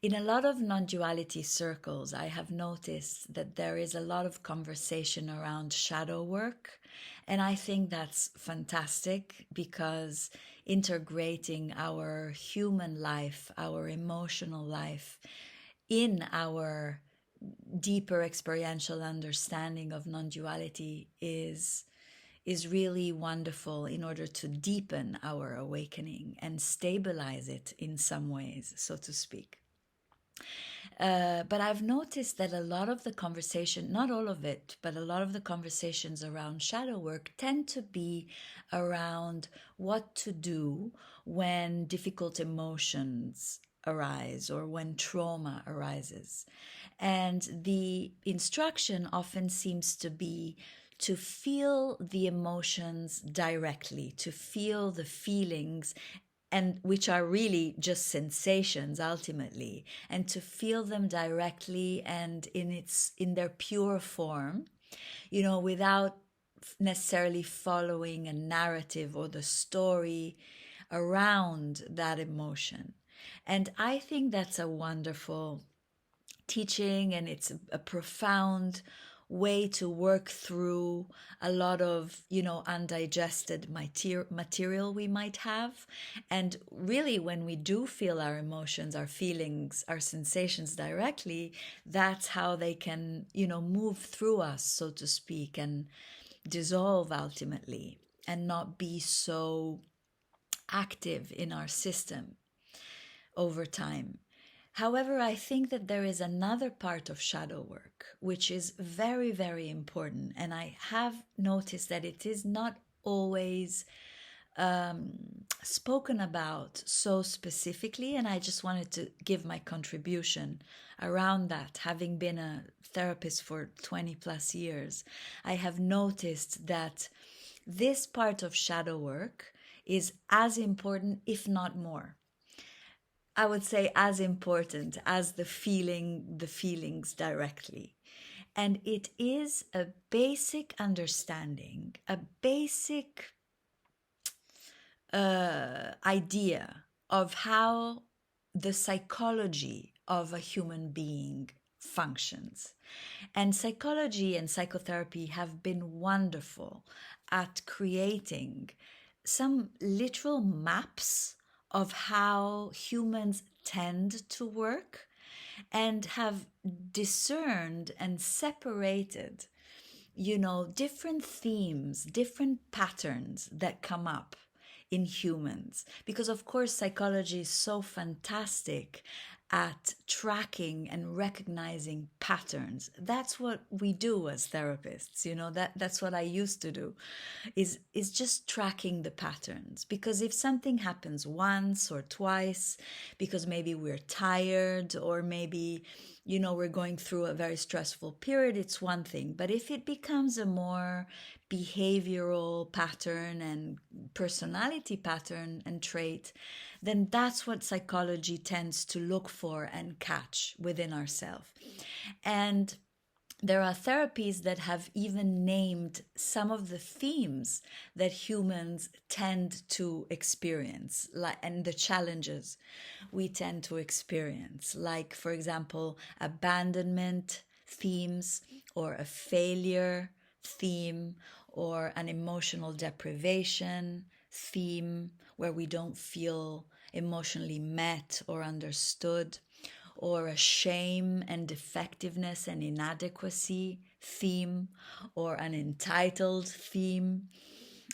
In a lot of non-duality circles, I have noticed that there is a lot of conversation around shadow work. And I think that's fantastic because integrating our human life, our emotional life in our deeper experiential understanding of non-duality is really wonderful in order to deepen our awakening and stabilize it in some ways, so to speak. But I've noticed that a lot of the conversation, not all of it, but a lot of the conversations around shadow work tend to be around what to do when difficult emotions arise or when trauma arises. And the instruction often seems to be to feel the emotions directly, to feel the feelings, and which are really just sensations ultimately, and to feel them directly and in their pure form, without necessarily following a narrative or the story around that emotion. And I think that's a wonderful teaching, and it's a profound way to work through a lot of undigested material we might have. And really, when we do feel our emotions, our feelings, our sensations directly, that's how they can move through us, so to speak, and dissolve ultimately, and not be so active in our system over time. However, I think that there is another part of shadow work which is very, very important. And I have noticed that it is not always spoken about so specifically. And I just wanted to give my contribution around that. Having been a therapist for 20 plus years, I have noticed that this part of shadow work is as important, if not more. I would say as important as the feelings directly. And it is a basic understanding, a basic idea of how the psychology of a human being functions. And psychology and psychotherapy have been wonderful at creating some literal maps of how humans tend to work, and have discerned and separated, different themes, different patterns that come up in humans. Because, of course, psychology is so fantastic at tracking and recognizing patterns. That's what we do as therapists, that's what I used to do, is just tracking the patterns. Because if something happens once or twice, because maybe we're tired, or maybe we're going through a very stressful period, it's one thing. But if it becomes a more behavioral pattern and personality pattern and trait, then that's what psychology tends to look for and catch within ourselves. And there are therapies that have even named some of the themes that humans tend to experience, and the challenges we tend to experience, like, for example, abandonment themes, or a failure theme, or an emotional deprivation theme where we don't feel emotionally met or understood, or a shame and defectiveness and inadequacy theme, or an entitled theme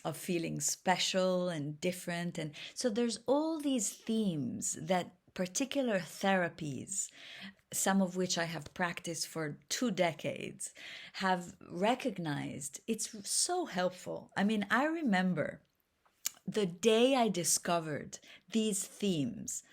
of feeling special and different. And so there's all these themes that particular therapies, some of which I have practiced for 2 decades, have recognized. It's so helpful. I mean, I remember the day I discovered these themes.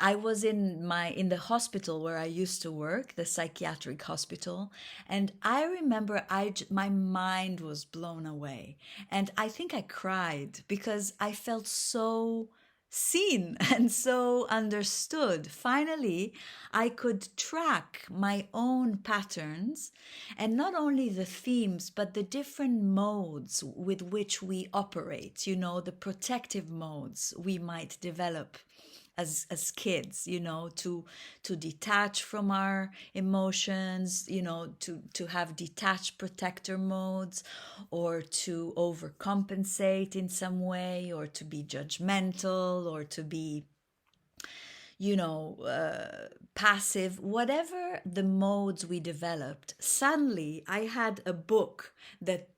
I was in the hospital where I used to work, the psychiatric hospital, and I remember my mind was blown away, and I think I cried because I felt so seen and so understood. Finally, I could track my own patterns, and not only the themes, but the different modes with which we operate, the protective modes we might develop as kids, to detach from our emotions, to have detached protector modes, or to overcompensate in some way, or to be judgmental, or to be passive, whatever the modes we developed. Suddenly I had a book that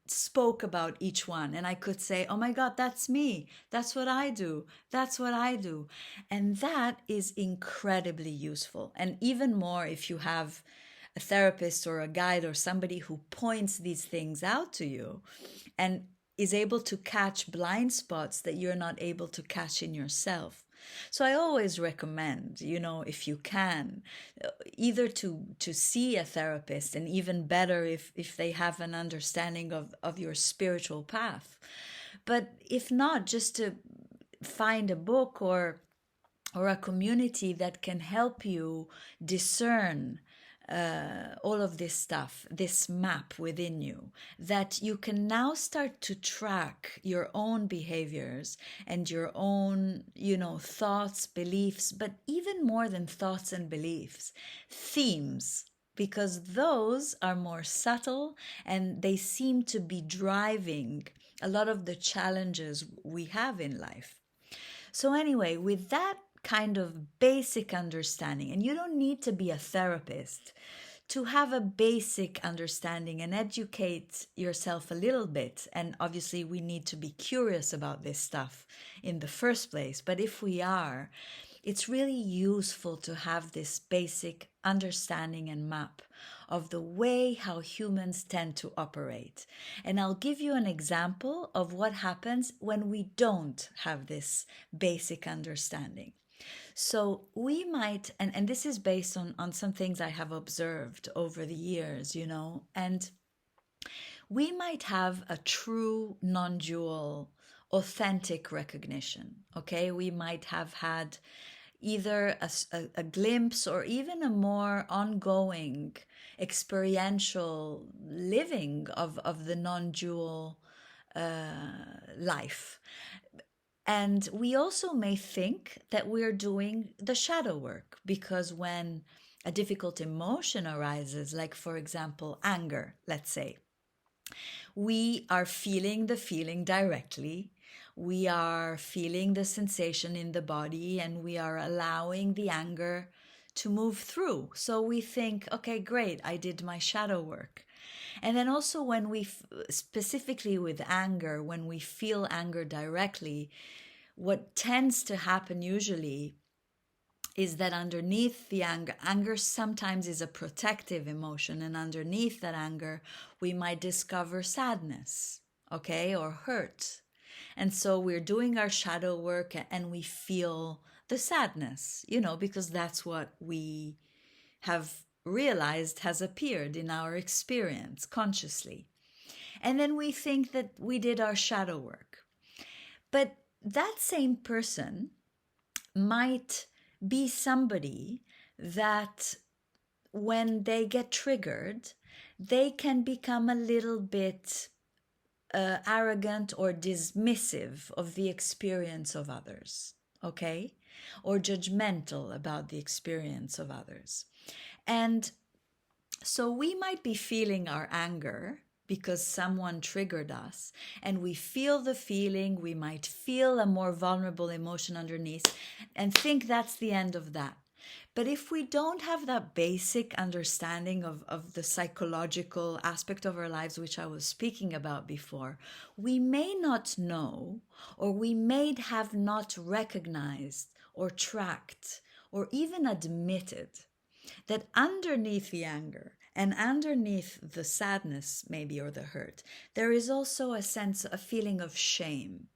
spoke about each one, and I could say, oh my God, that's me, that's what I do, that's what I do. And that is incredibly useful. And even more if you have a therapist or a guide or somebody who points these things out to you and is able to catch blind spots that you're not able to catch in yourself. So I always recommend, if you can, either to see a therapist, and even better if they have an understanding of your spiritual path. But if not, just to find a book or a community that can help you discern all of this stuff, this map within you, that you can now start to track your own behaviors and your own, thoughts, beliefs, but even more than thoughts and beliefs, themes, because those are more subtle and they seem to be driving a lot of the challenges we have in life. So, anyway, with that kind of basic understanding, and you don't need to be a therapist to have a basic understanding and educate yourself a little bit. And obviously, we need to be curious about this stuff in the first place. But if we are, it's really useful to have this basic understanding and map of the way how humans tend to operate. And I'll give you an example of what happens when we don't have this basic understanding. So we might, and this is based on some things I have observed over the years, and we might have a true non-dual authentic recognition. Okay, we might have had either a glimpse or even a more ongoing experiential living of the non-dual life. And we also may think that we're doing the shadow work, because when a difficult emotion arises, like for example anger, let's say, we are feeling the feeling directly. We are feeling the sensation in the body, and we are allowing the anger to move through. So we think, okay, great, I did my shadow work. And then also when specifically with anger, when we feel anger directly, what tends to happen usually is that underneath the anger sometimes is a protective emotion, and underneath that anger, we might discover sadness, okay, or hurt. And so we're doing our shadow work and we feel the sadness, because that's what we have realized has appeared in our experience consciously. And then we think that we did our shadow work. But that same person might be somebody that when they get triggered, they can become a little bit arrogant or dismissive of the experience of others, okay? Or judgmental about the experience of others. And so we might be feeling our anger because someone triggered us, and we feel the feeling, we might feel a more vulnerable emotion underneath and think that's the end of that. But if we don't have that basic understanding of the psychological aspect of our lives, which I was speaking about before, we may not know, or we may have not recognized or tracked or even admitted that underneath the anger and underneath the sadness, maybe, or the hurt, there is also a feeling of shame.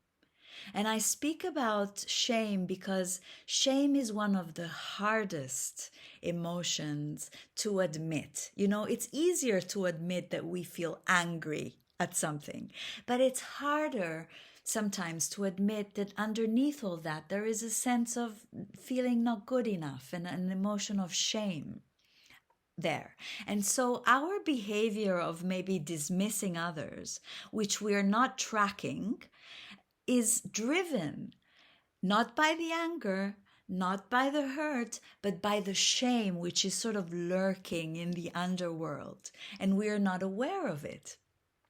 And I speak about shame because shame is one of the hardest emotions to admit. It's easier to admit that we feel angry at something, but it's harder sometimes to admit that underneath all that, there is a sense of feeling not good enough and an emotion of shame there. And so our behavior of maybe dismissing others, which we're not tracking, is driven Not by the anger, not by the hurt, but by the shame, which is sort of lurking in the underworld. And we are not aware of it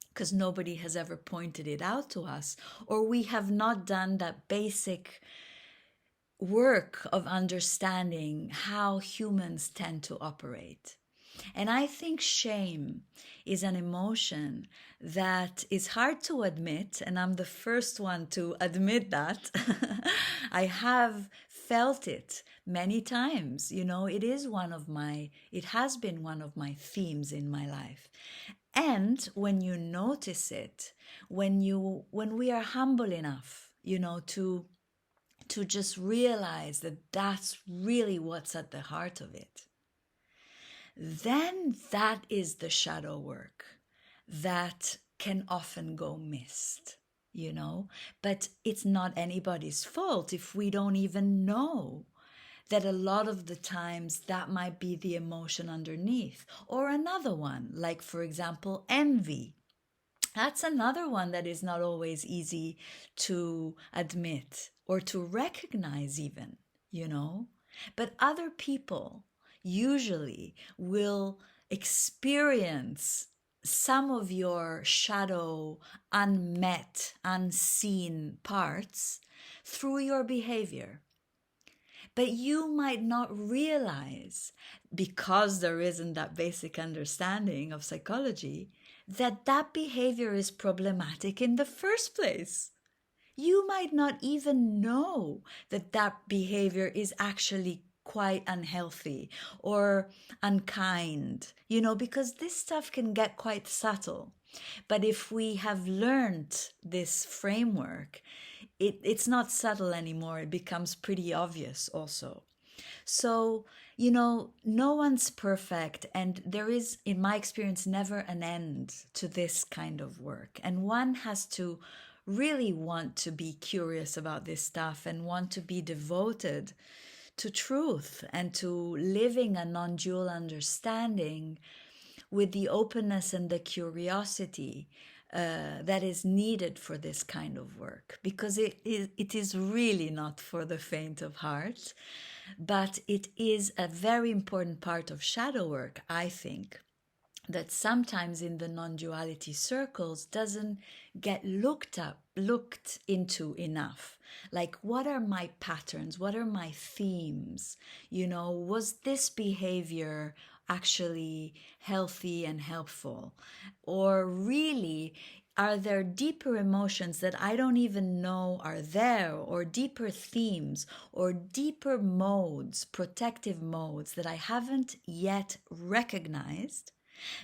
because nobody has ever pointed it out to us, or we have not done that basic work of understanding how humans tend to operate. And I think shame is an emotion that is hard to admit, and I'm the first one to admit that. I have felt it many times. You know, it has been one of my themes in my life. And when you notice it, when we are humble enough, to just realize that that's really what's at the heart of it, then that is the shadow work that can often go missed. But it's not anybody's fault if we don't even know that a lot of the times that might be the emotion underneath. Or another one, like, for example, envy. That's another one that is not always easy to admit or to recognize, even. But other people usually will experience some of your shadow, unmet, unseen parts through your behavior. But you might not realize, because there isn't that basic understanding of psychology, that that behavior is problematic in the first place. You might not even know that that behavior is actually quite unhealthy or unkind, because this stuff can get quite subtle. But if we have learned this framework, it's not subtle anymore. It becomes pretty obvious also. So, no one's perfect, and there is, in my experience, never an end to this kind of work. And one has to really want to be curious about this stuff and want to be devoted to truth and to living a non-dual understanding with the openness and the curiosity that is needed for this kind of work, because it is really not for the faint of heart, but it is a very important part of shadow work, I think, that sometimes in the non-duality circles doesn't get looked into enough. Like, what are my patterns? What are my themes? Was this behavior actually healthy and helpful? Or really, are there deeper emotions that I don't even know are there, or deeper themes, or deeper modes, protective modes that I haven't yet recognized,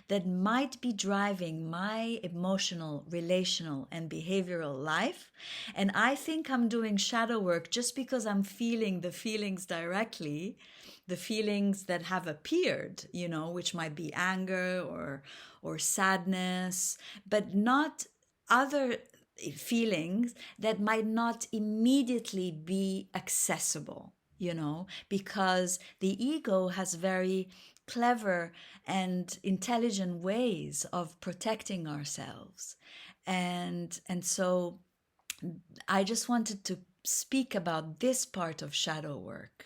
that might be driving my emotional, relational, and behavioral life? And I think I'm doing shadow work just because I'm feeling the feelings directly, the feelings that have appeared, which might be anger or sadness, but not other feelings that might not immediately be accessible, because the ego has very clever and intelligent ways of protecting ourselves. And so I just wanted to speak about this part of shadow work,